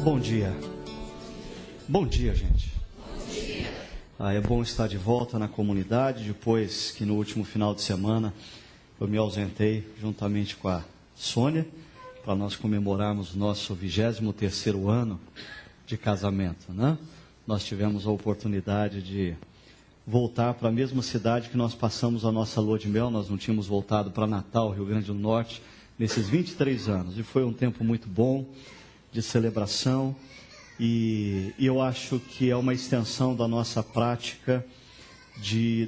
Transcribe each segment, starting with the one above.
Bom dia. Bom dia, gente. É bom estar de volta na comunidade, depois que no último final de semana eu me ausentei juntamente com a Sônia, para nós comemorarmos nosso 23º ano de casamento, né? Nós tivemos a oportunidade de voltar para a mesma cidade que nós passamos a nossa lua de mel. Nós não tínhamos voltado para Natal, Rio Grande do Norte, nesses 23 anos, e foi um tempo muito bom de celebração, e eu acho que é uma extensão da nossa prática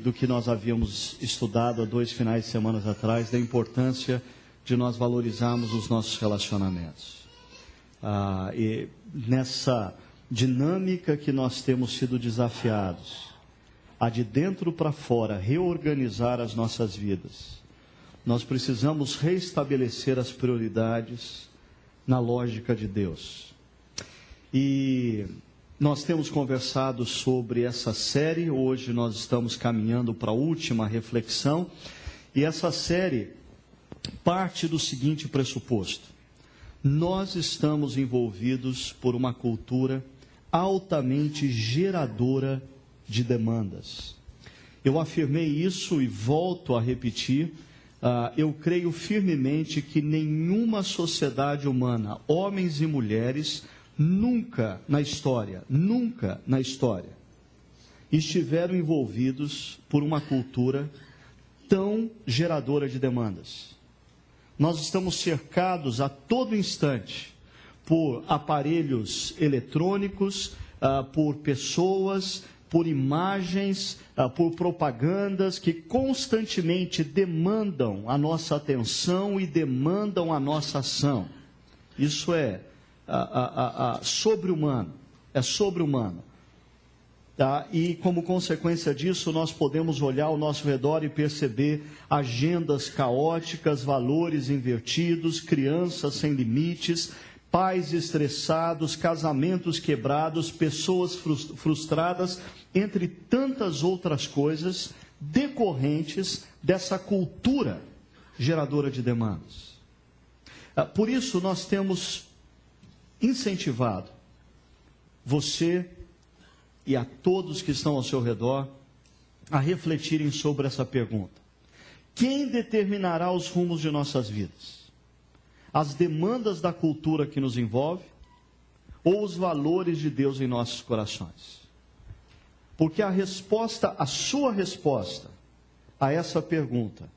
do que nós havíamos estudado há 2 finais de semana atrás, da importância de nós valorizarmos os nossos relacionamentos. E nessa dinâmica que nós temos sido desafiados, a de dentro para fora, reorganizar as nossas vidas, nós precisamos reestabelecer as prioridades na lógica de Deus. E nós temos conversado sobre essa série. Hoje nós estamos caminhando para a última reflexão, e essa série parte do seguinte pressuposto: nós estamos envolvidos por uma cultura altamente geradora de demandas. Eu afirmei isso e volto a repetir. Eu creio firmemente que nenhuma sociedade humana, homens e mulheres, nunca na história, estiveram envolvidos por uma cultura tão geradora de demandas. Nós estamos cercados a todo instante por aparelhos eletrônicos, por pessoas, por imagens, por propagandas que constantemente demandam a nossa atenção e demandam a nossa ação. Isso é sobre-humano, Tá? E como consequência disso, nós podemos olhar ao nosso redor e perceber agendas caóticas, valores invertidos, crianças sem limites, pais estressados, casamentos quebrados, pessoas frustradas, entre tantas outras coisas decorrentes dessa cultura geradora de demandas. Por isso nós temos incentivado você e a todos que estão ao seu redor a refletirem sobre essa pergunta: quem determinará os rumos de nossas vidas? As demandas da cultura que nos envolve, ou os valores de Deus em nossos corações? Porque a sua resposta a essa pergunta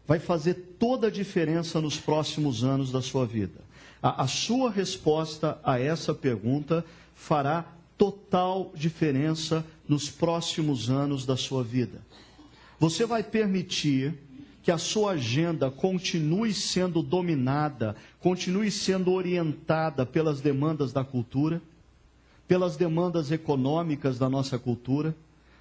vai fazer toda a diferença nos próximos anos da sua vida. A sua resposta a essa pergunta fará total diferença nos próximos anos da sua vida. Você vai permitir que a sua agenda continue sendo dominada, continue sendo orientada pelas demandas da cultura, pelas demandas econômicas da nossa cultura,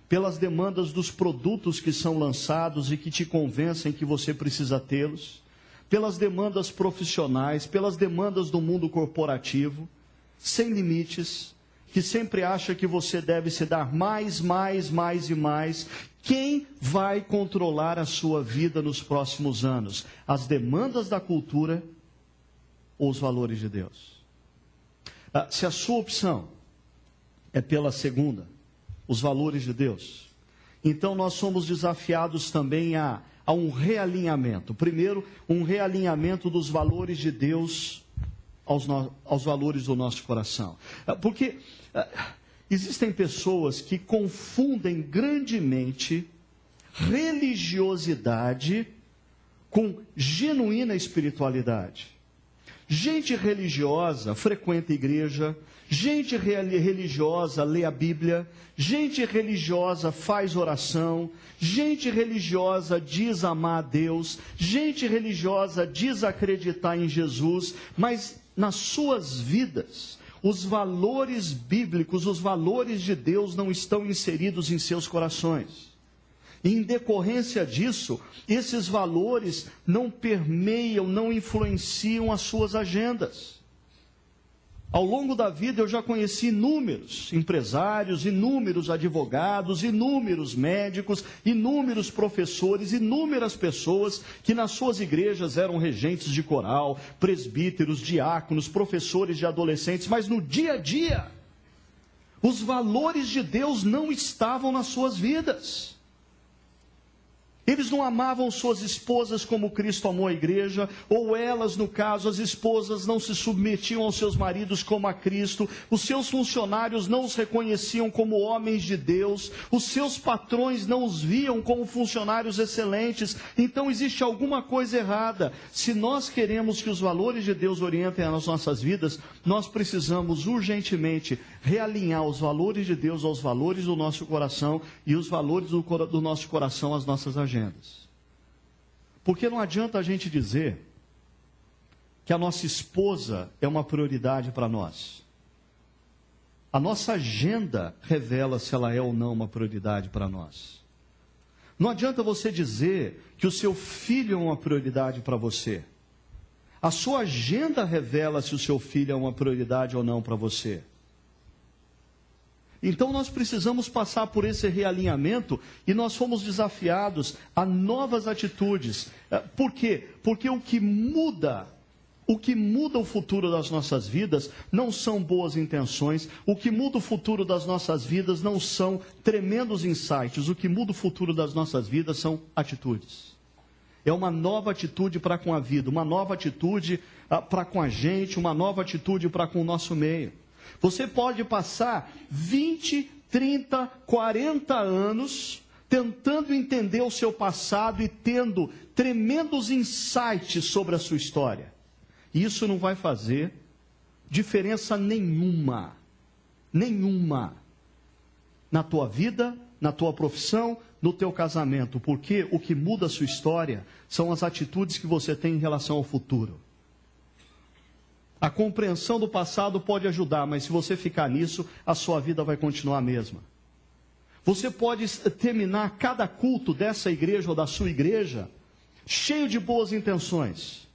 pelas demandas dos produtos que são lançados e que te convencem que você precisa tê-los, pelas demandas profissionais, pelas demandas do mundo corporativo, sem limites, que sempre acha que você deve se dar mais e mais. Quem vai controlar a sua vida nos próximos anos? As demandas da cultura ou os valores de Deus? Se a sua opção é pela segunda, os valores de Deus, então nós somos desafiados também a um realinhamento. Primeiro, um realinhamento dos valores de Deus aos valores do nosso coração. Porque existem pessoas que confundem grandemente religiosidade com genuína espiritualidade. Gente religiosa frequenta a igreja, gente religiosa lê a Bíblia, gente religiosa faz oração, gente religiosa diz amar a Deus, gente religiosa diz acreditar em Jesus, mas nas suas vidas, os valores bíblicos, os valores de Deus não estão inseridos em seus corações. E em decorrência disso, esses valores não permeiam, não influenciam as suas agendas. Ao longo da vida eu já conheci inúmeros empresários, inúmeros advogados, inúmeros médicos, inúmeros professores, inúmeras pessoas que nas suas igrejas eram regentes de coral, presbíteros, diáconos, professores de adolescentes, mas no dia a dia, os valores de Deus não estavam nas suas vidas. Eles não amavam suas esposas como Cristo amou a igreja, ou elas, no caso, as esposas não se submetiam aos seus maridos como a Cristo, os seus funcionários não os reconheciam como homens de Deus, os seus patrões não os viam como funcionários excelentes. Então existe alguma coisa errada. Se nós queremos que os valores de Deus orientem as nossas vidas, nós precisamos urgentemente realinhar os valores de Deus aos valores do nosso coração e os valores do nosso coração às nossas agendas. Porque não adianta a gente dizer que a nossa esposa é uma prioridade para nós. A nossa agenda revela se ela é ou não uma prioridade para nós. Não adianta você dizer que o seu filho é uma prioridade para você. A sua agenda revela se o seu filho é uma prioridade ou não para você. Então nós precisamos passar por esse realinhamento e nós fomos desafiados a novas atitudes. Por quê? Porque o que muda o futuro das nossas vidas não são boas intenções, o que muda o futuro das nossas vidas não são tremendos insights, o que muda o futuro das nossas vidas são atitudes. É uma nova atitude para com a vida, uma nova atitude para com a gente, uma nova atitude para com o nosso meio. Você pode passar 20, 30, 40 anos tentando entender o seu passado e tendo tremendos insights sobre a sua história. Isso não vai fazer diferença nenhuma na tua vida, na tua profissão, no teu casamento, porque o que muda a sua história são as atitudes que você tem em relação ao futuro. A compreensão do passado pode ajudar, mas se você ficar nisso, a sua vida vai continuar a mesma. Você pode terminar cada culto dessa igreja ou da sua igreja cheio de boas intenções.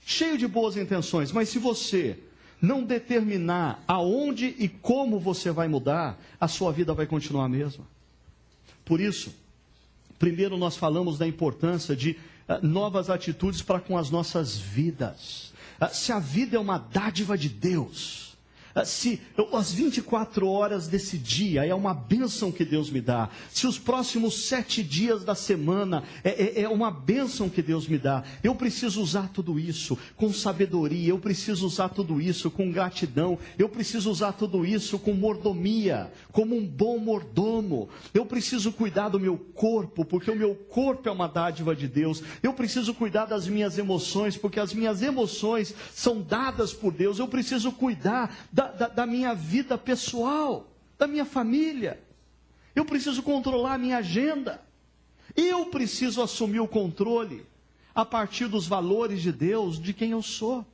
Cheio de boas intenções, mas se você não determinar aonde e como você vai mudar, a sua vida vai continuar a mesma. Por isso, primeiro nós falamos da importância de novas atitudes para com as nossas vidas. Se a vida é uma dádiva de Deus, se as 24 horas desse dia é uma bênção que Deus me dá, se os próximos 7 dias da semana é uma bênção que Deus me dá, eu preciso usar tudo isso com sabedoria, eu preciso usar tudo isso com gratidão, eu preciso usar tudo isso com mordomia, como um bom mordomo. Eu preciso cuidar do meu corpo, porque o meu corpo é uma dádiva de Deus. Eu preciso cuidar das minhas emoções, porque as minhas emoções são dadas por Deus. Eu preciso cuidar da minha vida pessoal, da minha família. Eu preciso controlar a minha agenda. Eu preciso assumir o controle a partir dos valores de Deus, de quem eu sou.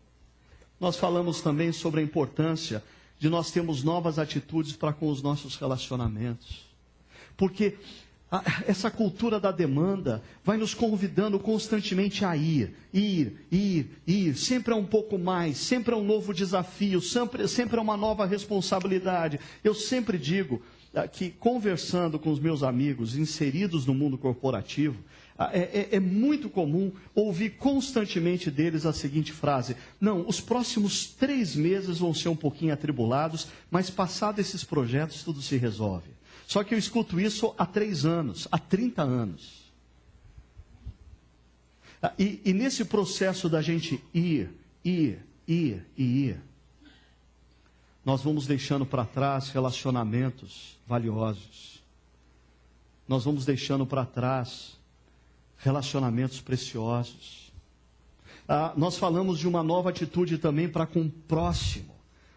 Nós falamos também sobre a importância de nós termos novas atitudes para com os nossos relacionamentos. Porque essa cultura da demanda vai nos convidando constantemente a ir. Sempre é um pouco mais, sempre é um novo desafio, sempre é uma nova responsabilidade. Eu sempre digo que, conversando com os meus amigos inseridos no mundo corporativo, é muito comum ouvir constantemente deles a seguinte frase: não, os próximos 3 meses vão ser um pouquinho atribulados, mas passado esses projetos tudo se resolve. Só que eu escuto isso há 3 anos, há 30 anos. E nesse processo da gente ir, nós vamos deixando para trás relacionamentos valiosos. Nós vamos deixando para trás relacionamentos preciosos. Nós falamos de uma nova atitude também para com o próximo.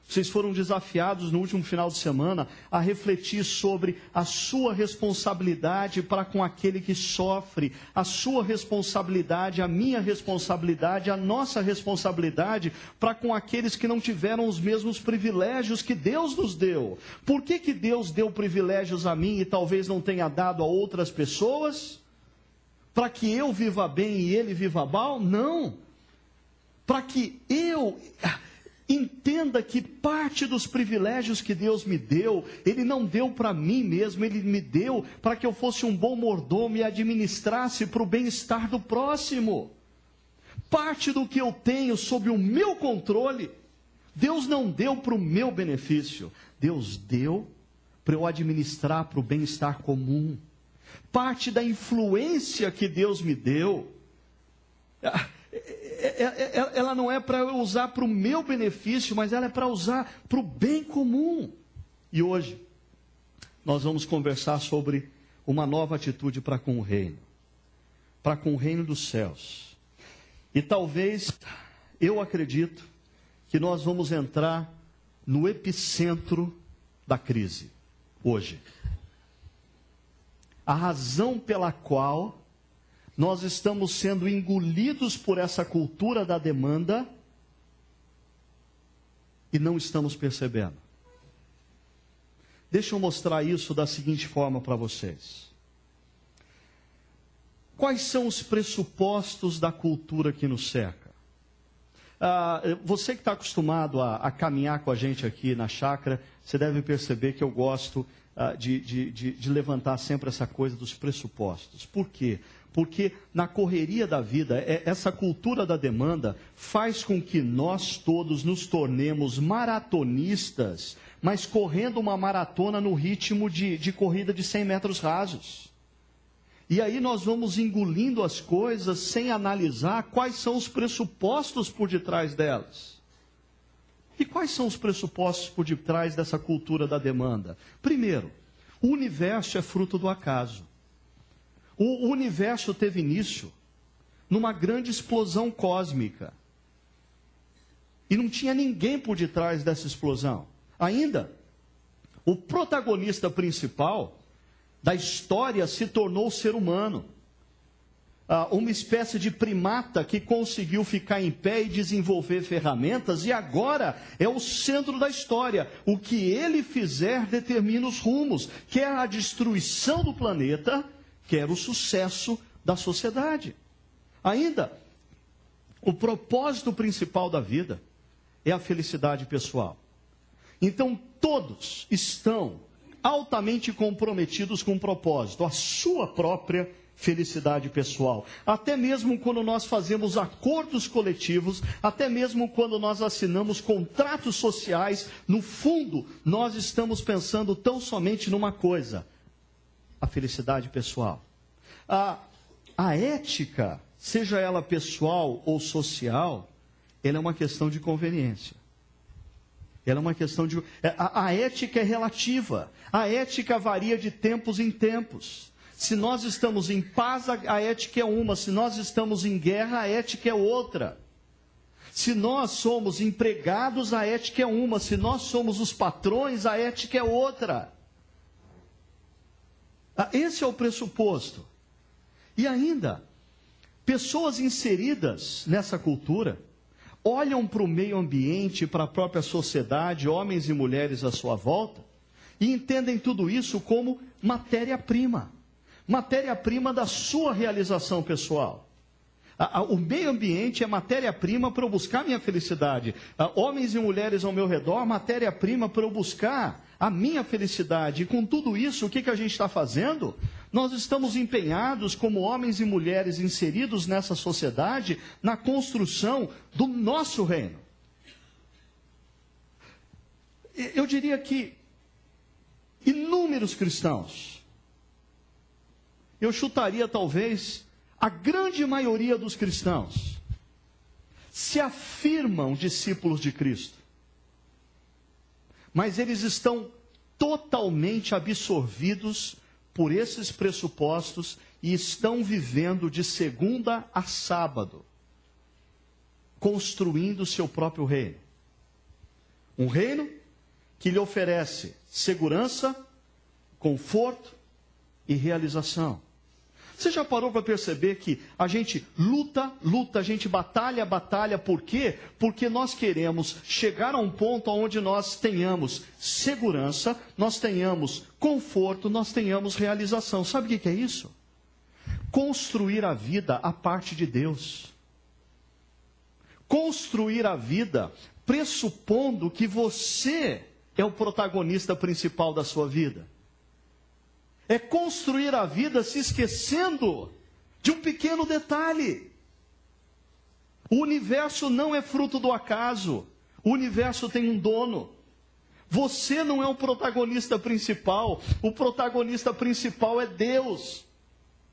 Vocês foram desafiados no último final de semana a refletir sobre a sua responsabilidade para com aquele que sofre, a sua responsabilidade, a minha responsabilidade, a nossa responsabilidade para com aqueles que não tiveram os mesmos privilégios que Deus nos deu. Por que Deus deu privilégios a mim e talvez não tenha dado a outras pessoas? Para que eu viva bem e ele viva mal? Não. Para que Entenda que parte dos privilégios que Deus me deu, Ele não deu para mim mesmo, Ele me deu para que eu fosse um bom mordomo e administrasse para o bem-estar do próximo. Parte do que eu tenho sob o meu controle, Deus não deu para o meu benefício, Deus deu para eu administrar para o bem-estar comum. Parte da influência que Deus me deu, ela não é para eu usar para o meu benefício, mas ela é para usar para o bem comum. E hoje, nós vamos conversar sobre uma nova atitude para com o reino. Para com o reino dos céus. E talvez, eu acredito, que nós vamos entrar no epicentro da crise, hoje. A razão pela qual nós estamos sendo engolidos por essa cultura da demanda e não estamos percebendo. Deixa eu mostrar isso da seguinte forma para vocês. Quais são os pressupostos da cultura que nos cerca? Você que está acostumado a caminhar com a gente aqui na chácara, você deve perceber que eu gosto de levantar sempre essa coisa dos pressupostos. Por quê? Porque na correria da vida, essa cultura da demanda faz com que nós todos nos tornemos maratonistas, mas correndo uma maratona no ritmo de corrida de 100 metros rasos. E aí nós vamos engolindo as coisas sem analisar quais são os pressupostos por detrás delas. E quais são os pressupostos por detrás dessa cultura da demanda? Primeiro, o universo é fruto do acaso. O universo teve início numa grande explosão cósmica. E não tinha ninguém por detrás dessa explosão. Ainda, o protagonista principal da história se tornou o ser humano. Uma espécie de primata que conseguiu ficar em pé e desenvolver ferramentas, e agora é o centro da história. O que ele fizer determina os rumos, quer a destruição do planeta, quer o sucesso da sociedade. Ainda, o propósito principal da vida é a felicidade pessoal. Então, todos estão altamente comprometidos com o propósito, a sua própria felicidade pessoal. Até mesmo quando nós fazemos acordos coletivos, até mesmo quando nós assinamos contratos sociais, no fundo, nós estamos pensando tão somente numa coisa: a felicidade pessoal. A ética, seja ela pessoal ou social, ela é uma questão de conveniência. Ela é uma questão de... A ética é relativa. A ética varia de tempos em tempos. Se nós estamos em paz, a ética é uma. Se nós estamos em guerra, a ética é outra. Se nós somos empregados, a ética é uma. Se nós somos os patrões, a ética é outra. Esse é o pressuposto. E ainda, pessoas inseridas nessa cultura olham para o meio ambiente, para a própria sociedade, homens e mulheres à sua volta, e entendem tudo isso como matéria-prima. Matéria-prima da sua realização pessoal. O meio ambiente é matéria-prima para eu buscar minha felicidade. Homens e mulheres ao meu redor, matéria-prima para eu buscar a minha felicidade. E com tudo isso, o que a gente está fazendo? Nós estamos empenhados, como homens e mulheres inseridos nessa sociedade, na construção do nosso reino. Eu diria que inúmeros cristãos, eu chutaria talvez a grande maioria dos cristãos, se afirmam discípulos de Cristo, mas eles estão totalmente absorvidos por esses pressupostos e estão vivendo de segunda a sábado, construindo o seu próprio reino. Um reino que lhe oferece segurança, conforto e realização. Você já parou para perceber que a gente luta, a gente batalha, por quê? Porque nós queremos chegar a um ponto onde nós tenhamos segurança, nós tenhamos conforto, nós tenhamos realização. Sabe o que é isso? Construir a vida à parte de Deus. Construir a vida pressupondo que você é o protagonista principal da sua vida. É construir a vida se esquecendo de um pequeno detalhe. O universo não é fruto do acaso. O universo tem um dono. Você não é o protagonista principal. O protagonista principal é Deus.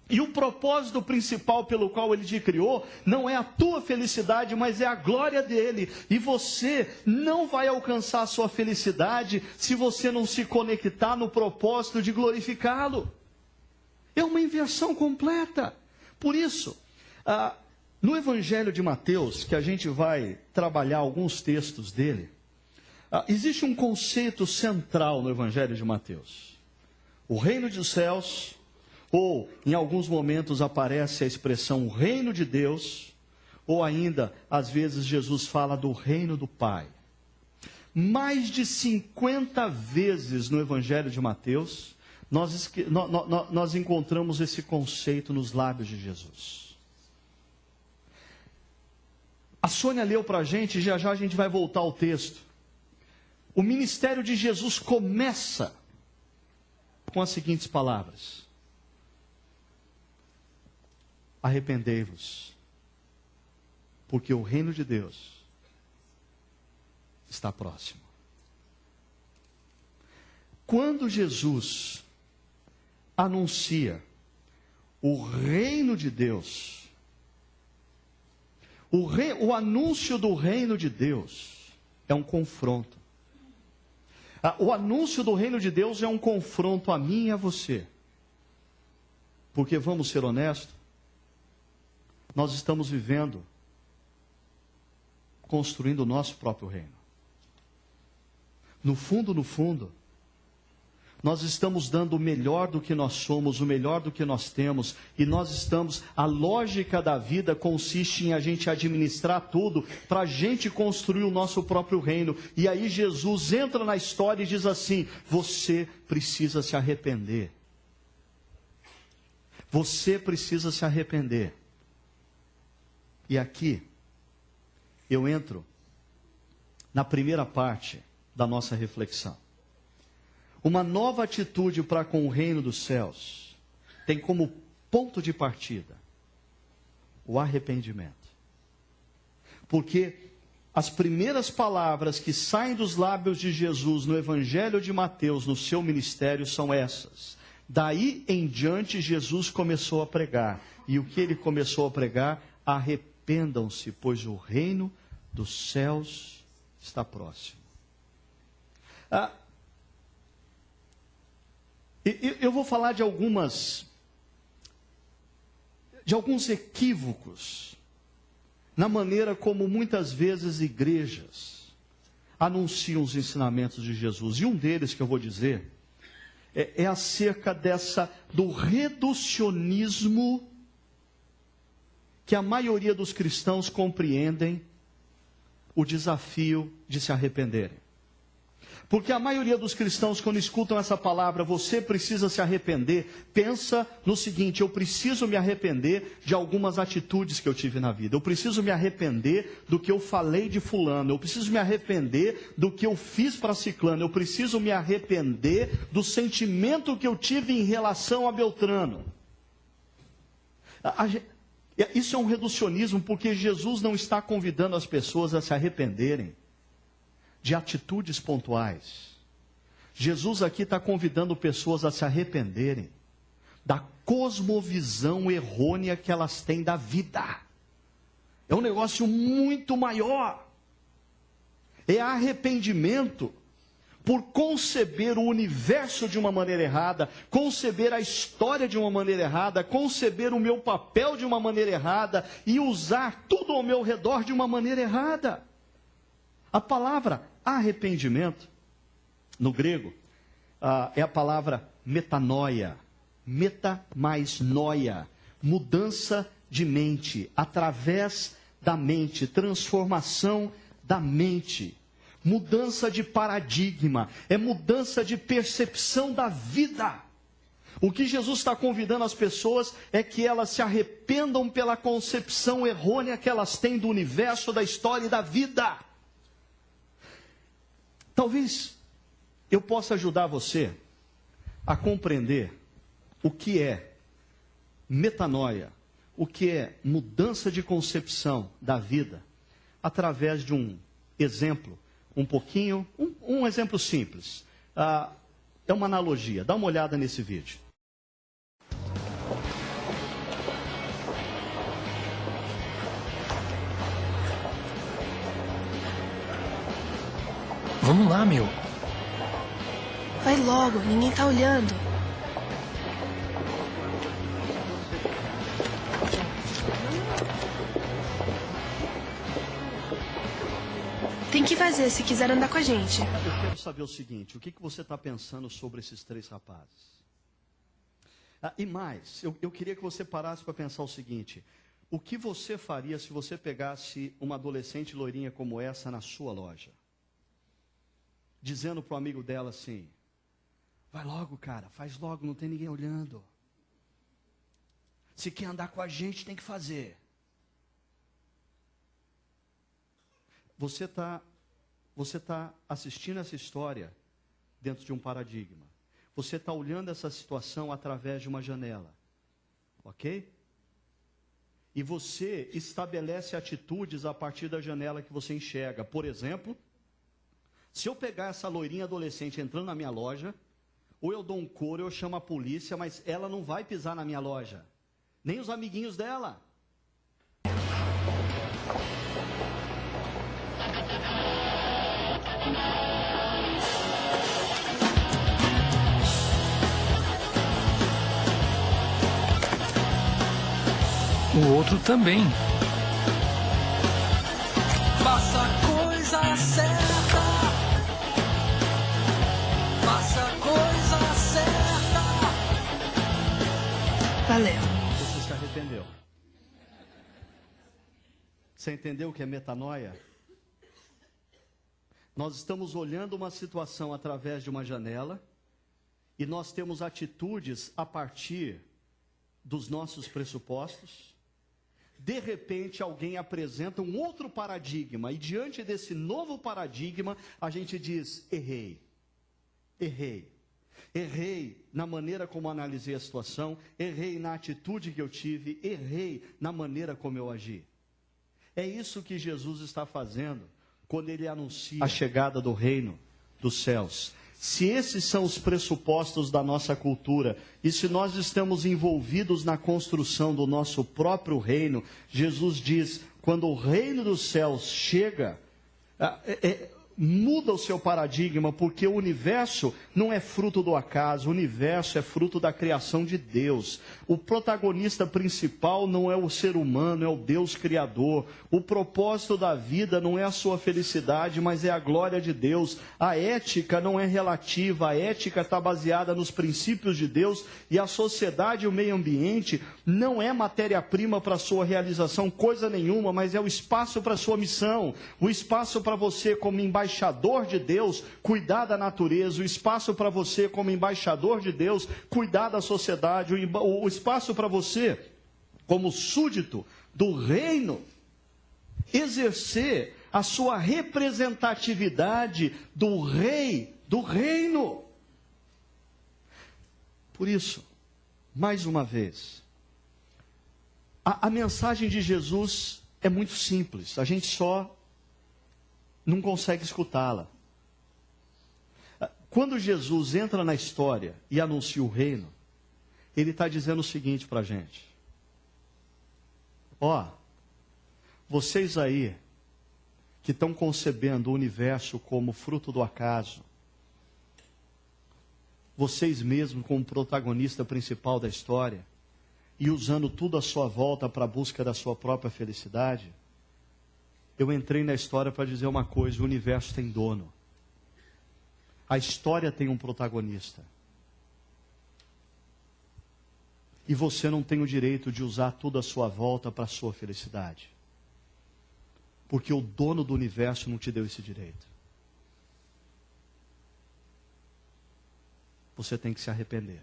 E o propósito principal pelo qual Ele te criou não é a tua felicidade, mas é a glória dEle. E você não vai alcançar a sua felicidade se você não se conectar no propósito de glorificá-lo. É uma inversão completa. Por isso, no Evangelho de Mateus, que a gente vai trabalhar alguns textos dele, existe um conceito central no Evangelho de Mateus. O reino dos céus, ou em alguns momentos aparece a expressão o reino de Deus, ou ainda, às vezes, Jesus fala do reino do Pai. Mais de 50 vezes no Evangelho de Mateus, nós encontramos esse conceito nos lábios de Jesus. A Sônia leu para a gente, já já a gente vai voltar ao texto. O ministério de Jesus começa com as seguintes palavras: arrependei-vos, porque o reino de Deus está próximo. Quando Jesus anuncia o reino de Deus, o anúncio do reino de Deus é um confronto. O anúncio do reino de Deus é um confronto a mim e a você. Porque, vamos ser honestos, nós estamos vivendo, construindo o nosso próprio reino. No fundo, nós estamos dando o melhor do que nós somos, o melhor do que nós temos, e a lógica da vida consiste em a gente administrar tudo, para a gente construir o nosso próprio reino. E aí Jesus entra na história e diz assim: você precisa se arrepender. Você precisa se arrepender. E aqui, eu entro na primeira parte da nossa reflexão. Uma nova atitude para com o reino dos céus tem como ponto de partida o arrependimento. Porque as primeiras palavras que saem dos lábios de Jesus no Evangelho de Mateus, no seu ministério, são essas. Daí em diante, Jesus começou a pregar. E o que ele começou a pregar? Arrependam-se, pois o reino dos céus está próximo. Eu vou falar de alguns equívocos na maneira como muitas vezes igrejas anunciam os ensinamentos de Jesus. E um deles que eu vou dizer é acerca do reducionismo que a maioria dos cristãos compreendem o desafio de se arrependerem. Porque a maioria dos cristãos, quando escutam essa palavra, você precisa se arrepender, pensa no seguinte: eu preciso me arrepender de algumas atitudes que eu tive na vida. Eu preciso me arrepender do que eu falei de fulano. Eu preciso me arrepender do que eu fiz para ciclano. Eu preciso me arrepender do sentimento que eu tive em relação a Beltrano. Isso é um reducionismo, porque Jesus não está convidando as pessoas a se arrependerem de atitudes pontuais. Jesus aqui está convidando pessoas a se arrependerem da cosmovisão errônea que elas têm da vida. É um negócio muito maior. É arrependimento por conceber o universo de uma maneira errada, conceber a história de uma maneira errada, conceber o meu papel de uma maneira errada e usar tudo ao meu redor de uma maneira errada. A palavra arrependimento, no grego, é a palavra metanoia, meta mais noia, mudança de mente, através da mente, transformação da mente, mudança de paradigma, é mudança de percepção da vida. O que Jesus está convidando as pessoas é que elas se arrependam pela concepção errônea que elas têm do universo, da história e da vida. Talvez eu possa ajudar você a compreender o que é metanoia, o que é mudança de concepção da vida, através de um exemplo, um exemplo simples. É uma analogia, dá uma olhada nesse vídeo. Vamos lá, meu. Vai logo, ninguém tá olhando. Tem que fazer se quiser andar com a gente. Eu quero saber o seguinte, o que você está pensando sobre esses 3 rapazes? E mais, eu queria que você parasse para pensar o seguinte, o que você faria se você pegasse uma adolescente loirinha como essa na sua loja? Dizendo para o amigo dela assim, vai logo, cara, faz logo, não tem ninguém olhando. Se quer andar com a gente, tem que fazer. Você está assistindo essa história dentro de um paradigma. Você está olhando essa situação através de uma janela. Ok? E você estabelece atitudes a partir da janela que você enxerga. Por exemplo, se eu pegar essa loirinha adolescente entrando na minha loja, ou eu dou um couro, eu chamo a polícia, mas ela não vai pisar na minha loja. Nem os amiguinhos dela. O outro também. Faça a coisa certa. Faça a coisa certa. Valeu. Você se arrependeu. Você entendeu o que é metanoia? Nós estamos olhando uma situação através de uma janela e nós temos atitudes a partir dos nossos pressupostos. De repente, alguém apresenta um outro paradigma, e diante desse novo paradigma, a gente diz, errei. Errei na maneira como analisei a situação, errei na atitude que eu tive, errei na maneira como eu agi. É isso que Jesus está fazendo quando ele anuncia a chegada do reino dos céus. Se esses são os pressupostos da nossa cultura, e se nós estamos envolvidos na construção do nosso próprio reino, Jesus diz, quando o reino dos céus chega, muda o seu paradigma, porque o universo não é fruto do acaso, o universo é fruto da criação de Deus. O protagonista principal não é o ser humano, é o Deus Criador. O propósito da vida não é a sua felicidade, mas é a glória de Deus. A ética não é relativa, a ética está baseada nos princípios de Deus, e a sociedade e o meio ambiente não é matéria-prima para a sua realização, coisa nenhuma, mas é o espaço para a sua missão, o espaço para você como embaixador de Deus, cuidar da natureza, o espaço para você como embaixador de Deus, cuidar da sociedade, o espaço para você como súdito do reino, exercer a sua representatividade do rei, do reino. Por isso, mais uma vez, a mensagem de Jesus é muito simples, a gente só não consegue escutá-la. Quando Jesus entra na história e anuncia o reino, ele está dizendo o seguinte para a gente: vocês aí que estão concebendo o universo como fruto do acaso, vocês mesmos como protagonista principal da história, e usando tudo à sua volta para a busca da sua própria felicidade, eu entrei na história para dizer uma coisa: o universo tem dono. A história tem um protagonista. E você não tem o direito de usar tudo à sua volta para a sua felicidade. Porque o dono do universo não te deu esse direito. Você tem que se arrepender.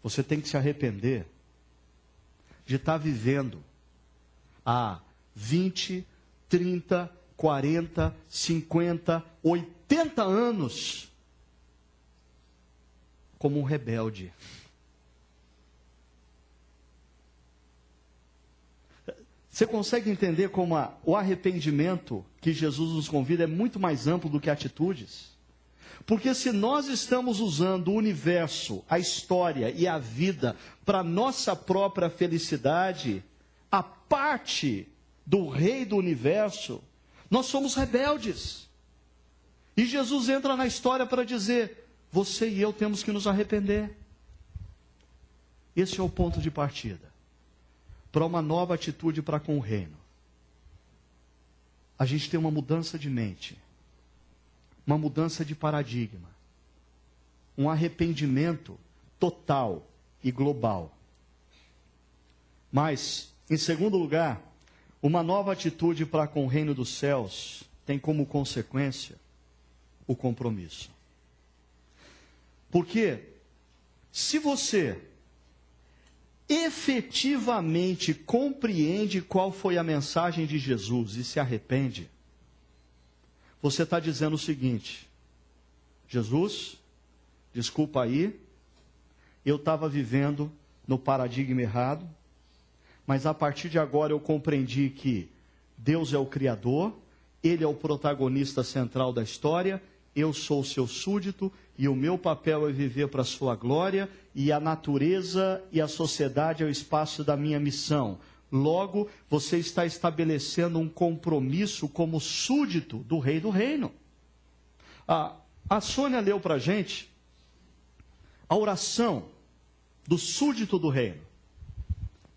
Você tem que se arrepender de estar vivendo há 20, 30, 40, 50, 80 anos como um rebelde. Você consegue entender como o arrependimento que Jesus nos convida é muito mais amplo do que atitudes? Porque se nós estamos usando o universo, a história e a vida para nossa própria felicidade, a parte do rei do universo, nós somos rebeldes. E Jesus entra na história para dizer: você e eu temos que nos arrepender. Esse é o ponto de partida para uma nova atitude para com o reino. A gente tem uma mudança de mente, uma mudança de paradigma, um arrependimento total e global. Mas, em segundo lugar, uma nova atitude para com o reino dos céus tem como consequência o compromisso. Porque, se você efetivamente compreende qual foi a mensagem de Jesus e se arrepende, você está dizendo o seguinte: Jesus, desculpa aí, eu estava vivendo no paradigma errado, mas a partir de agora eu compreendi que Deus é o Criador, Ele é o protagonista central da história, eu sou o seu súdito e o meu papel é viver para a sua glória, e a natureza e a sociedade é o espaço da minha missão. Logo, você está estabelecendo um compromisso como súdito do rei do reino. A Sônia leu para a gente a oração do súdito do reino,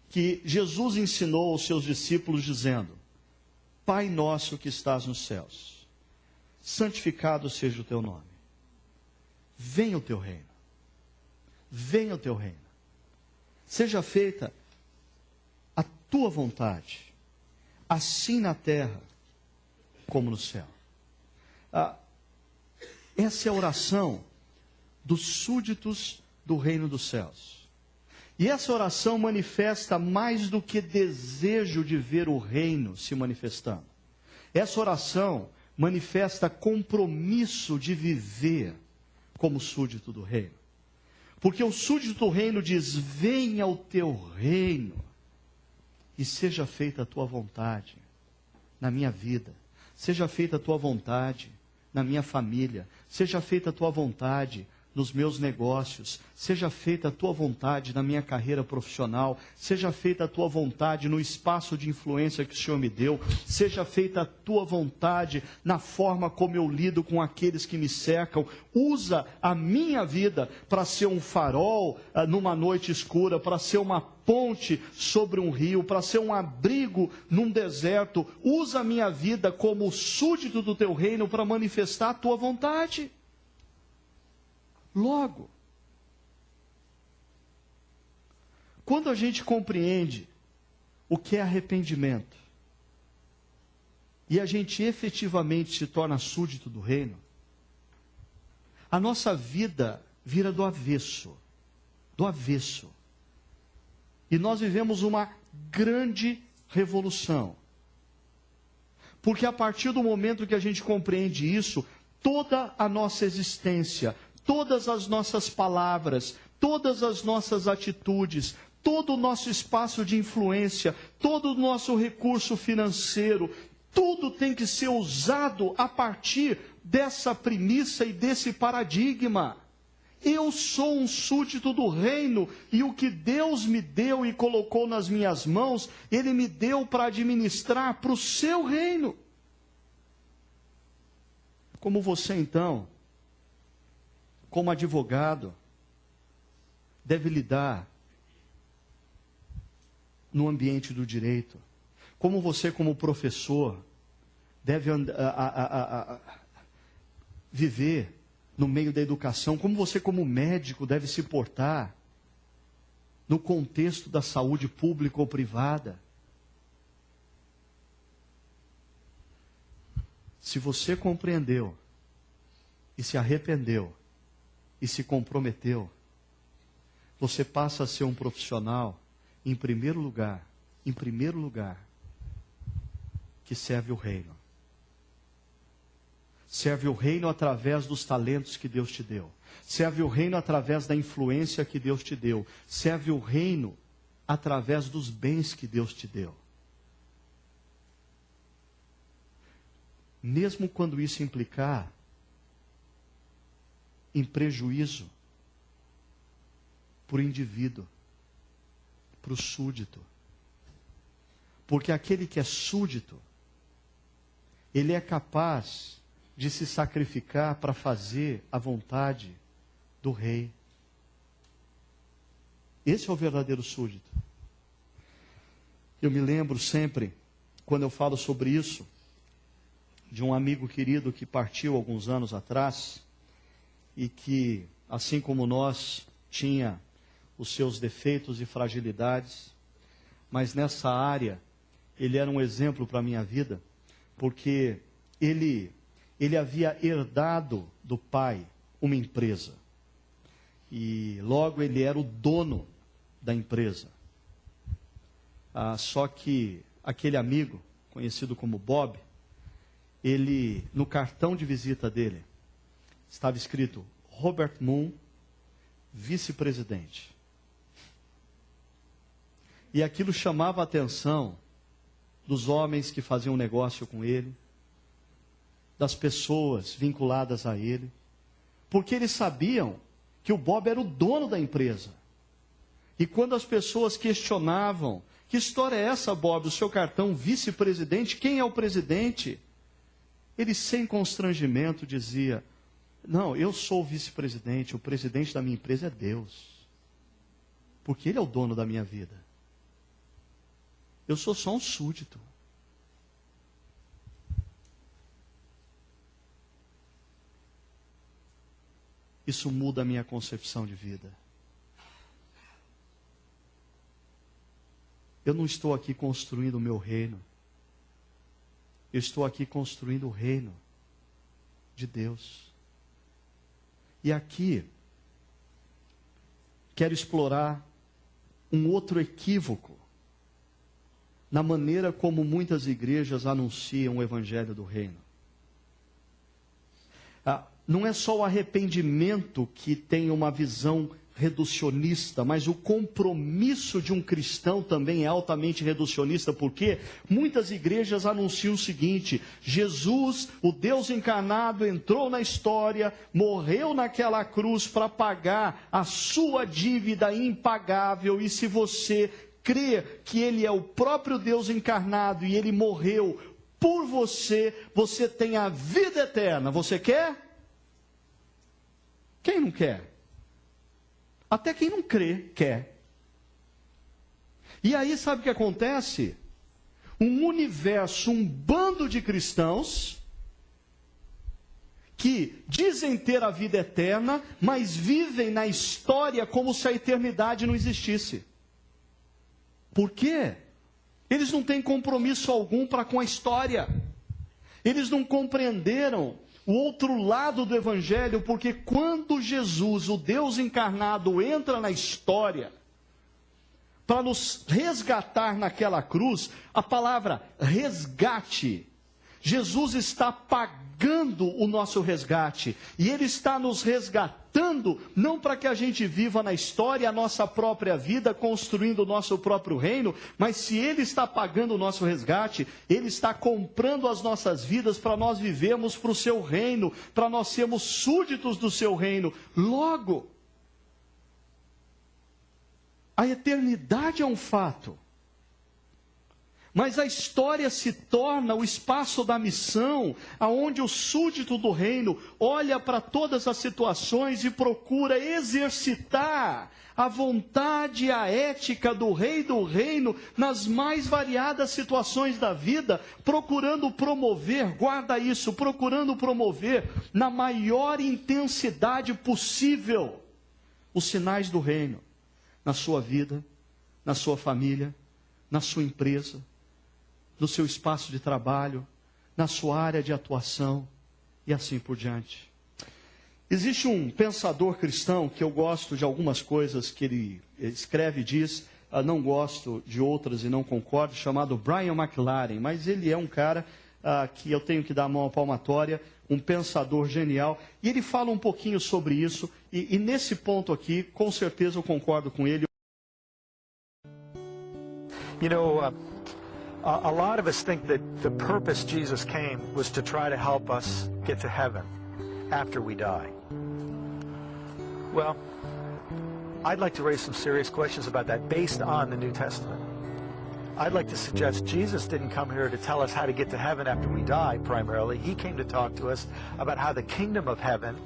que Jesus ensinou aos seus discípulos dizendo: Pai nosso que estás nos céus, santificado seja o teu nome. Venha o teu reino. Venha o teu reino. Seja feita a tua vontade, assim na terra como no céu. Essa é a oração dos súditos do reino dos céus. E essa oração manifesta mais do que desejo de ver o reino se manifestando. Essa oração manifesta compromisso de viver como súdito do reino. Porque o súdito do reino diz: venha o teu reino e seja feita a tua vontade na minha vida, seja feita a tua vontade na minha família, seja feita a tua vontade nos meus negócios, seja feita a tua vontade na minha carreira profissional, seja feita a tua vontade no espaço de influência que o Senhor me deu, seja feita a tua vontade na forma como eu lido com aqueles que me cercam. Usa a minha vida para ser um farol numa noite escura, para ser uma ponte sobre um rio, para ser um abrigo num deserto. Usa a minha vida como súdito do teu reino para manifestar a tua vontade. Logo, quando a gente compreende o que é arrependimento, e a gente efetivamente se torna súdito do reino, a nossa vida vira do avesso, do avesso. E nós vivemos uma grande revolução. Porque a partir do momento que a gente compreende isso, toda a nossa existência, todas as nossas palavras, todas as nossas atitudes, todo o nosso espaço de influência, todo o nosso recurso financeiro, tudo tem que ser usado a partir dessa premissa e desse paradigma. Eu sou um súdito do reino, e o que Deus me deu e colocou nas minhas mãos, Ele me deu para administrar para o seu reino. Como você então, como advogado, deve lidar no ambiente do direito. Como você, como professor, deve viver no meio da educação. Como você, como médico, deve se portar no contexto da saúde pública ou privada. Se você compreendeu e se arrependeu e se comprometeu, você passa a ser um profissional, em primeiro lugar, que serve o reino. Serve o reino através dos talentos que Deus te deu. Serve o reino através da influência que Deus te deu. Serve o reino através dos bens que Deus te deu. Mesmo quando isso implicar em prejuízo para o indivíduo, para o súdito. Porque aquele que é súdito, ele é capaz de se sacrificar para fazer a vontade do rei. Esse é o verdadeiro súdito. Eu me lembro sempre, quando eu falo sobre isso, de um amigo querido que partiu alguns anos atrás e que, assim como nós, tinha os seus defeitos e fragilidades, mas nessa área ele era um exemplo para a minha vida, porque ele havia herdado do pai uma empresa. E logo ele era o dono da empresa. Só que aquele amigo, conhecido como Bob, ele, no cartão de visita dele, estava escrito Robert Moon, vice-presidente. E aquilo chamava a atenção dos homens que faziam negócio com ele, das pessoas vinculadas a ele, porque eles sabiam que o Bob era o dono da empresa. E quando as pessoas questionavam, que história é essa, Bob, o seu cartão vice-presidente, quem é o presidente? Ele, sem constrangimento, dizia, não, eu sou o vice-presidente, o presidente da minha empresa é Deus, porque Ele é o dono da minha vida. Eu sou só um súdito. Isso muda a minha concepção de vida. Eu não estou aqui construindo o meu reino. Eu estou aqui construindo o reino de Deus. E aqui, quero explorar um outro equívoco na maneira como muitas igrejas anunciam o evangelho do reino. Não é só o arrependimento que tem uma visão reducionista, mas o compromisso de um cristão também é altamente reducionista, porque muitas igrejas anunciam o seguinte: Jesus, o Deus encarnado, entrou na história, morreu naquela cruz para pagar a sua dívida impagável, e se você crer que Ele é o próprio Deus encarnado e Ele morreu por você, você tem a vida eterna. Você quer? Quem não quer? Até quem não crê, quer. E aí sabe o que acontece? Um universo, um bando de cristãos que dizem ter a vida eterna, mas vivem na história como se a eternidade não existisse. Por quê? Eles não têm compromisso algum para com a história. Eles não compreenderam o outro lado do evangelho, porque quando Jesus, o Deus encarnado, entra na história para nos resgatar naquela cruz, a palavra resgate, Jesus está pagando o nosso resgate, e Ele está nos resgatando, não para que a gente viva na história a nossa própria vida, construindo o nosso próprio reino, mas se Ele está pagando o nosso resgate, Ele está comprando as nossas vidas para nós vivermos para o Seu reino, para nós sermos súditos do Seu reino. Logo, a eternidade é um fato, mas a história se torna o espaço da missão, aonde o súdito do reino olha para todas as situações e procura exercitar a vontade e a ética do rei do reino nas mais variadas situações da vida, procurando promover, guarda isso, procurando promover na maior intensidade possível os sinais do reino na sua vida, na sua família, na sua empresa, no seu espaço de trabalho, na sua área de atuação e assim por diante. Existe um pensador cristão que eu gosto de algumas coisas que ele escreve e diz, não gosto de outras e não concordo, chamado Brian McLaren, mas ele é um cara que eu tenho que dar a mão à palmatória, um pensador genial, e ele fala um pouquinho sobre isso, e nesse ponto aqui, com certeza eu concordo com ele. You know, a lot of us think that the purpose Jesus came was to try to help us get to heaven after we die. Well, I'd like to raise some serious questions about that based on the New Testament. I'd like to suggest Jesus didn't come here to tell us how to get to heaven after we die, primarily. He came to talk to us about how the kingdom of heaven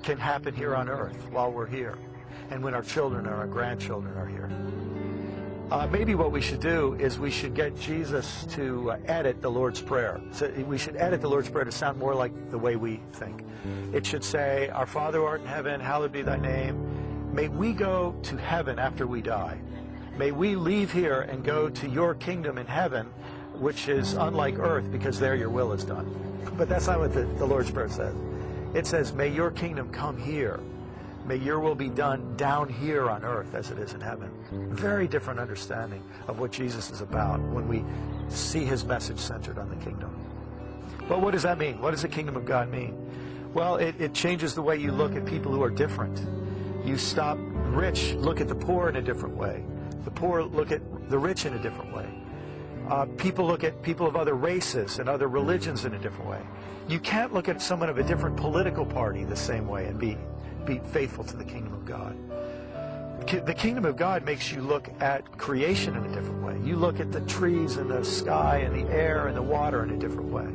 can happen here on earth while we're here, and when our children and our grandchildren are here. Maybe what we should do is we should get Jesus to edit the Lord's Prayer. So we should edit the Lord's Prayer to sound more like the way we think. It should say, "Our Father who art in heaven, hallowed be thy name. May we go to heaven after we die. May we leave here and go to your kingdom in heaven, which is unlike earth, because there your will is done." But that's not what the Lord's Prayer says. It says, "May your kingdom come here. May your will be done down here on earth as it is in heaven." Very different understanding of what Jesus is about when we see his message centered on the kingdom. But what does that mean? What does the kingdom of God mean? Well, it changes the way you look at people who are different. You stop rich, look at the poor in a different way. The poor look at the rich in a different way. People look at people of other races and other religions in a different way. You can't look at someone of a different political party the same way and be faithful to the kingdom of God. The kingdom of God makes you look at creation in a different way. You look at the trees and the sky and the air and the water in a different way.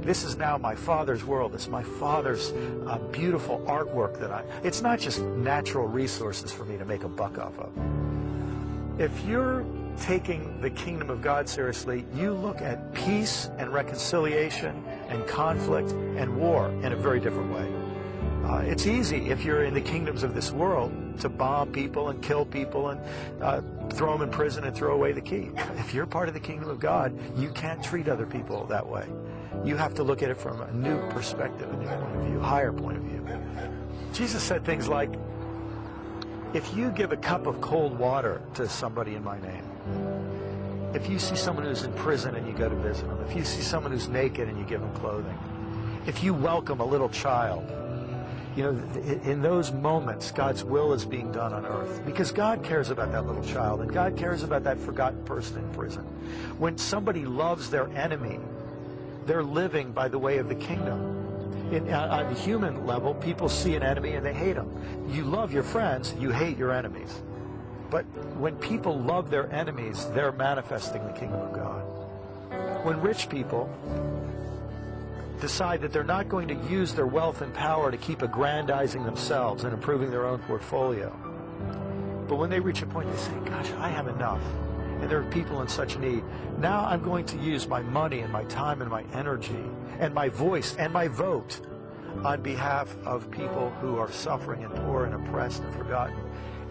This is now my Father's world. It's my Father's beautiful artwork it's not just natural resources for me to make a buck off of. If you're taking the kingdom of God seriously, you look at peace and reconciliation and conflict and war in a very different way. It's easy if you're in the kingdoms of this world to bomb people and kill people and throw them in prison and throw away the key. If you're part of the kingdom of God, you can't treat other people that way. You have to look at it from a new perspective, a new point of view, higher point of view. Jesus said things like, "If you give a cup of cold water to somebody in my name, if you see someone who's in prison and you go to visit them, if you see someone who's naked and you give them clothing, if you welcome a little child," you know, in those moments, God's will is being done on earth. Because God cares about that little child, and God cares about that forgotten person in prison. When somebody loves their enemy, they're living by the way of the kingdom. On the human level, people see an enemy and they hate them. You love your friends, you hate your enemies. But when people love their enemies, they're manifesting the kingdom of God. When rich people decide that they're not going to use their wealth and power to keep aggrandizing themselves and improving their own portfolio, but when they reach a point, they say, "Gosh, I have enough, and there are people in such need. Now I'm going to use my money and my time and my energy and my voice and my vote on behalf of people who are suffering and poor and oppressed and forgotten."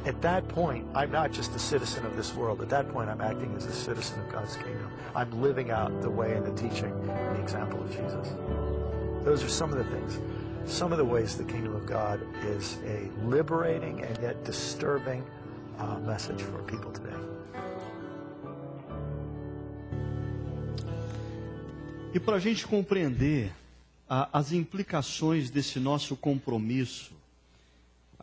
At that point, I'm not just a citizen of this world. At that point, I'm acting as a citizen of God's kingdom. I'm living out the way and the teaching and the example of Jesus. Those are some of the things, some of the ways the kingdom of God is a liberating and yet disturbing message for people today. E para a gente compreender as implicações desse nosso compromisso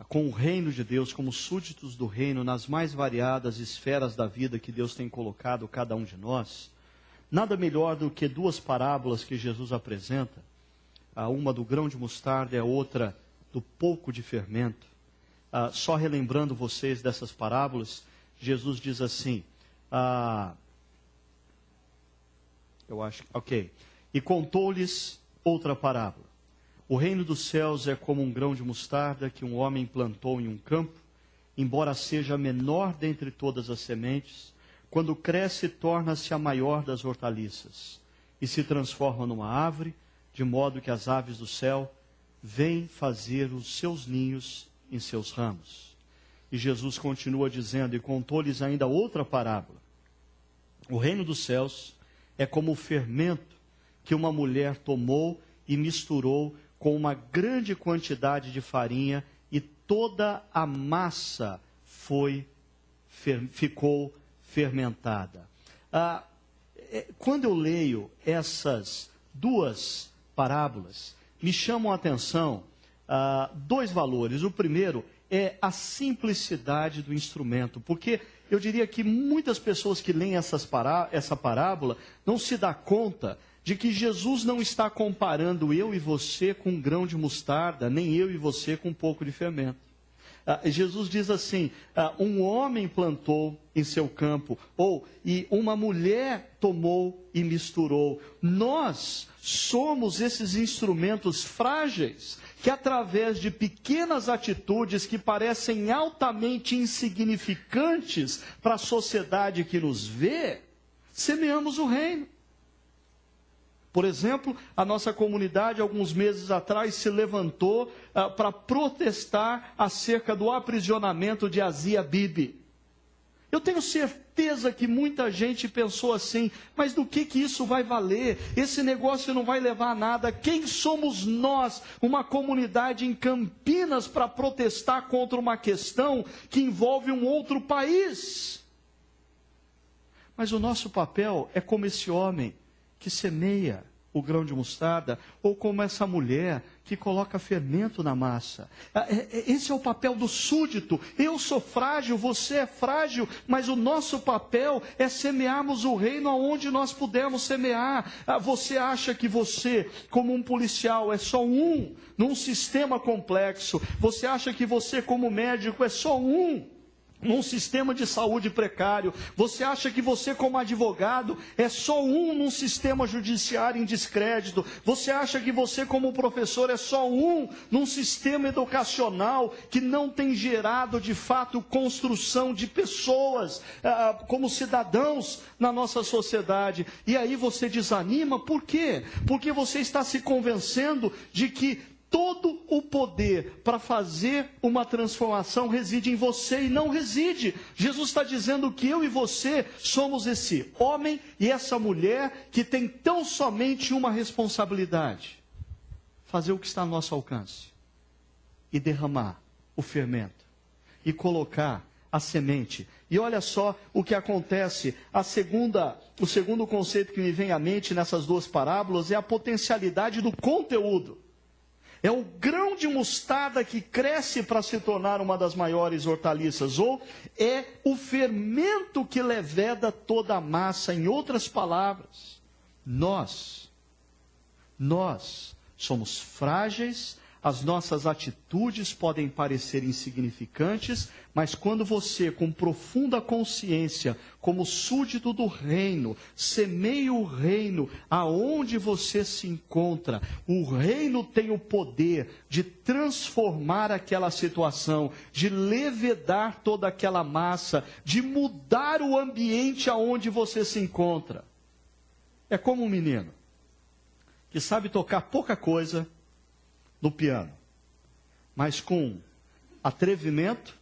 com o reino de Deus, como súditos do reino, nas mais variadas esferas da vida que Deus tem colocado cada um de nós, nada melhor do que duas parábolas que Jesus apresenta, uma do grão de mostarda e a outra do pouco de fermento. Só relembrando vocês dessas parábolas, Jesus diz assim, e contou-lhes outra parábola. O reino dos céus é como um grão de mostarda que um homem plantou em um campo, embora seja a menor dentre todas as sementes, quando cresce torna-se a maior das hortaliças, e se transforma numa árvore, de modo que as aves do céu vêm fazer os seus ninhos em seus ramos. E Jesus continua dizendo, e contou-lhes ainda outra parábola. O reino dos céus é como o fermento que uma mulher tomou e misturou com uma grande quantidade de farinha, e toda a massa ficou fermentada. Quando eu leio essas duas parábolas me chamam a atenção dois valores. O primeiro é a simplicidade do instrumento, porque eu diria que muitas pessoas que leem essa parábola não se dão conta de que Jesus não está comparando eu e você com um grão de mostarda, nem eu e você com um pouco de fermento. Jesus diz assim, um homem plantou em seu campo, e uma mulher tomou e misturou. Nós somos esses instrumentos frágeis, que através de pequenas atitudes que parecem altamente insignificantes para a sociedade que nos vê, semeamos o reino. Por exemplo, a nossa comunidade, alguns meses atrás, se levantou para protestar acerca do aprisionamento de Asia Bibi. Eu tenho certeza que muita gente pensou assim, mas do que isso vai valer? Esse negócio não vai levar a nada. Quem somos nós, uma comunidade em Campinas, para protestar contra uma questão que envolve um outro país? Mas o nosso papel é como esse homem que semeia o grão de mostarda, ou como essa mulher que coloca fermento na massa. Esse é o papel do súdito. Eu sou frágil, você é frágil, mas o nosso papel é semearmos o reino aonde nós pudermos semear. Você acha que você, como um policial, é só um num sistema complexo? Você acha que você, como médico, é só um num sistema de saúde precário? Você acha que você, como advogado, é só um num sistema judiciário em descrédito? Você acha que você, como professor, é só um num sistema educacional que não tem gerado, de fato, construção de pessoas como cidadãos na nossa sociedade? E aí você desanima, por quê? Porque você está se convencendo de que todo o poder para fazer uma transformação reside em você, e não reside. Jesus está dizendo que eu e você somos esse homem e essa mulher que tem tão somente uma responsabilidade: fazer o que está ao nosso alcance e derramar o fermento e colocar a semente. E olha só o que acontece. O segundo conceito que me vem à mente nessas duas parábolas é a potencialidade do conteúdo. É o grão de mostarda que cresce para se tornar uma das maiores hortaliças, ou é o fermento que leveda toda a massa. Em outras palavras, nós somos frágeis, as nossas atitudes podem parecer insignificantes, mas quando você, com profunda consciência, como súdito do reino, semeia o reino aonde você se encontra, o reino tem o poder de transformar aquela situação, de levedar toda aquela massa, de mudar o ambiente aonde você se encontra. É como um menino que sabe tocar pouca coisa no piano, mas com atrevimento,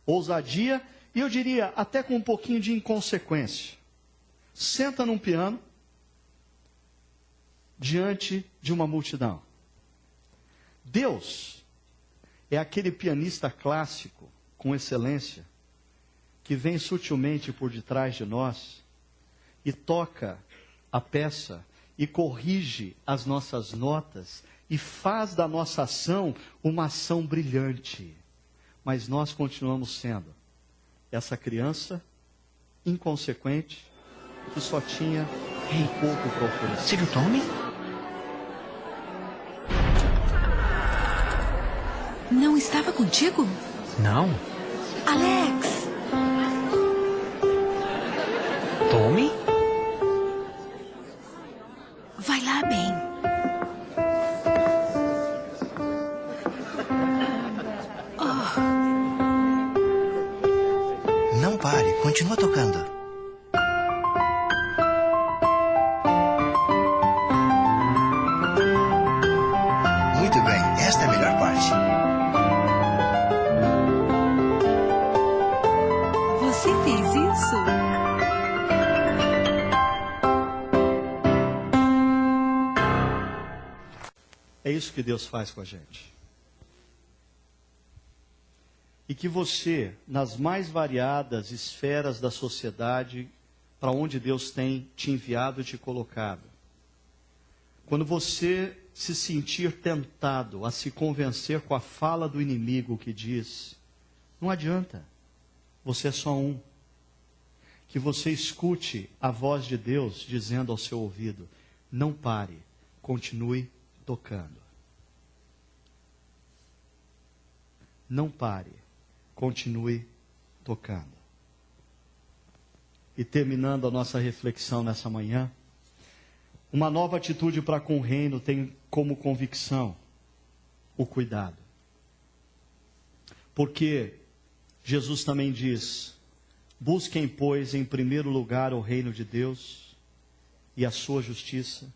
ousadia, e eu diria até com um pouquinho de inconsequência, senta num piano diante de uma multidão. Deus é aquele pianista clássico com excelência que vem sutilmente por detrás de nós e toca a peça e corrige as nossas notas e faz da nossa ação uma ação brilhante. Mas nós continuamos sendo essa criança inconsequente que só tinha um pouco para oferecer. Você viu Tommy? Não estava contigo? Não. Alex! Tommy? Vai lá bem. Não pare, continua tocando. Muito bem, esta é a melhor parte. Você fez isso? É isso que Deus faz com a gente. E que você, nas mais variadas esferas da sociedade, para onde Deus tem te enviado e te colocado, quando você se sentir tentado a se convencer com a fala do inimigo que diz, não adianta, você é só um, que você escute a voz de Deus dizendo ao seu ouvido, não pare, continue tocando. Não pare, continue tocando. E terminando a nossa reflexão nessa manhã, uma nova atitude para com o reino tem como convicção o cuidado. Porque Jesus também diz, busquem, pois, em primeiro lugar o reino de Deus e a sua justiça,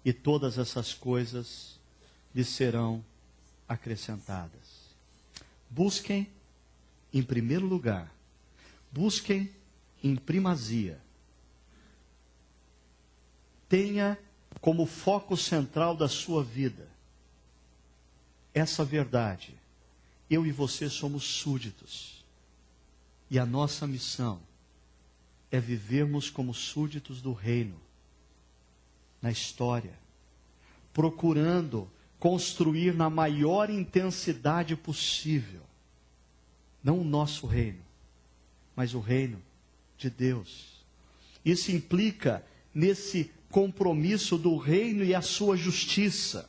e todas essas coisas lhes serão acrescentadas. Busquem em primeiro lugar, busquem em primazia. Tenha como foco central da sua vida essa verdade. Eu e você somos súditos. E a nossa missão é vivermos como súditos do reino na história, procurando construir na maior intensidade possível, não o nosso reino, mas o reino de Deus. Isso implica nesse compromisso do reino e a sua justiça,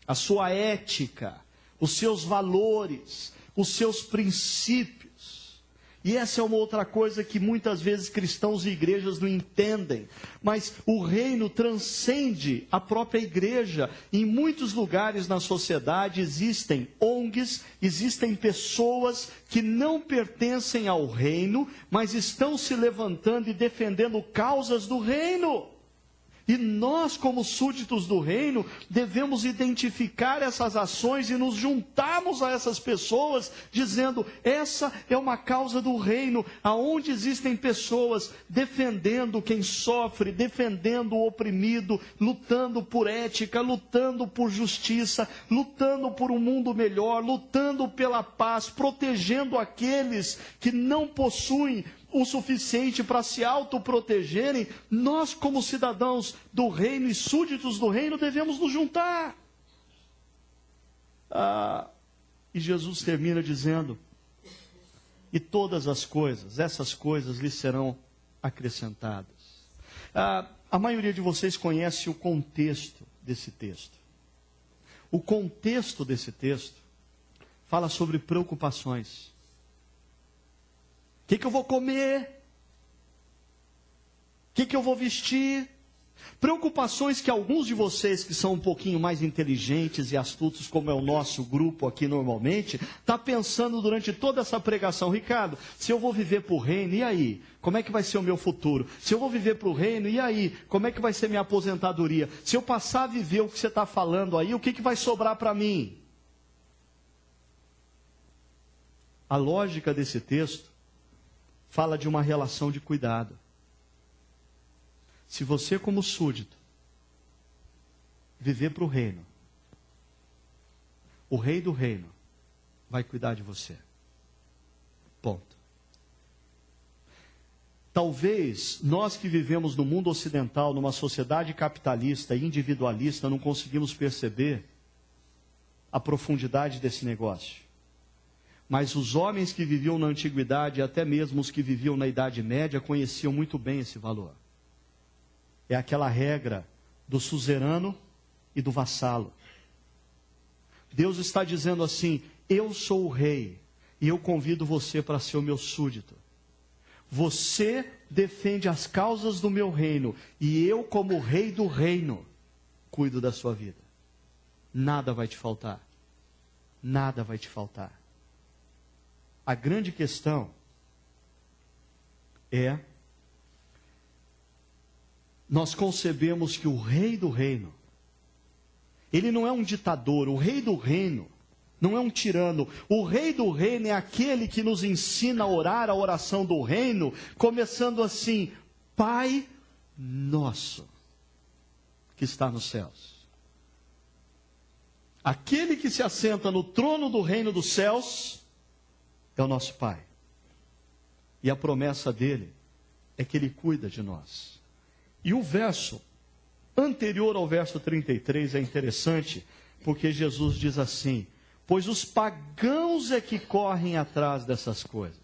a sua ética, os seus valores, os seus princípios. E essa é uma outra coisa que muitas vezes cristãos e igrejas não entendem. Mas o reino transcende a própria igreja. Em muitos lugares na sociedade existem ONGs, existem pessoas que não pertencem ao reino, mas estão se levantando e defendendo causas do reino. E nós, como súditos do reino, devemos identificar essas ações e nos juntarmos a essas pessoas, dizendo, essa é uma causa do reino, aonde existem pessoas defendendo quem sofre, defendendo o oprimido, lutando por ética, lutando por justiça, lutando por um mundo melhor, lutando pela paz, protegendo aqueles que não possuem o suficiente para se autoprotegerem. Nós, como cidadãos do reino e súditos do reino, devemos nos juntar. E Jesus termina dizendo, e todas as coisas, essas coisas lhes serão acrescentadas. A maioria de vocês conhece o contexto desse texto. O contexto desse texto fala sobre preocupações. O que eu vou comer? O que eu vou vestir? Preocupações que alguns de vocês que são um pouquinho mais inteligentes e astutos, como é o nosso grupo aqui normalmente, está pensando durante toda essa pregação, Ricardo, se eu vou viver para o reino, e aí? Como é que vai ser o meu futuro? Se eu vou viver para o reino, e aí? Como é que vai ser minha aposentadoria? Se eu passar a viver o que você está falando aí, o que vai sobrar para mim? A lógica desse texto fala de uma relação de cuidado. Se você, como súdito, viver para o reino, o rei do reino vai cuidar de você. Ponto. Talvez nós que vivemos no mundo ocidental, numa sociedade capitalista e individualista, não conseguimos perceber a profundidade desse negócio. Mas os homens que viviam na antiguidade, até mesmo os que viviam na Idade Média, conheciam muito bem esse valor. É aquela regra do suzerano e do vassalo. Deus está dizendo assim, eu sou o rei, e eu convido você para ser o meu súdito. Você defende as causas do meu reino, e eu, como rei do reino, cuido da sua vida. Nada vai te faltar. Nada vai te faltar. A grande questão é, nós concebemos que o rei do reino, ele não é um ditador, o rei do reino não é um tirano. O rei do reino é aquele que nos ensina a orar a oração do reino, começando assim, Pai nosso, que está nos céus. Aquele que se assenta no trono do reino dos céus é o nosso Pai. E a promessa dele é que ele cuida de nós. E o verso anterior ao verso 33 é interessante, porque Jesus diz assim: pois os pagãos é que correm atrás dessas coisas.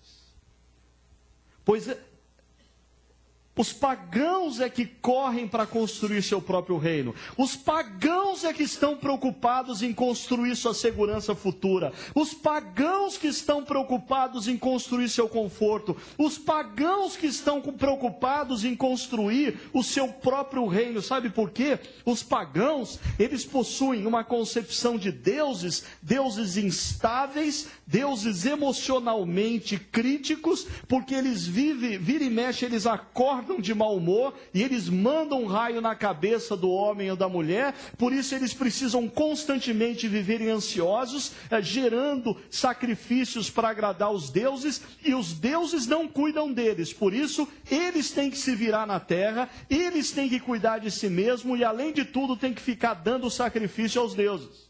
Os pagãos é que correm para construir seu próprio reino. Os pagãos é que estão preocupados em construir sua segurança futura. Os pagãos que estão preocupados em construir seu conforto. Os pagãos que estão preocupados em construir o seu próprio reino. Sabe por quê? Os pagãos, eles possuem uma concepção de deuses instáveis, deuses emocionalmente críticos, porque eles vira e mexe, eles acordam de mau humor e eles mandam um raio na cabeça do homem ou da mulher. Por isso eles precisam constantemente viverem ansiosos, gerando sacrifícios para agradar os deuses, e os deuses não cuidam deles. Por isso eles têm que se virar na terra, eles têm que cuidar de si mesmo, e além de tudo têm que ficar dando sacrifício aos deuses.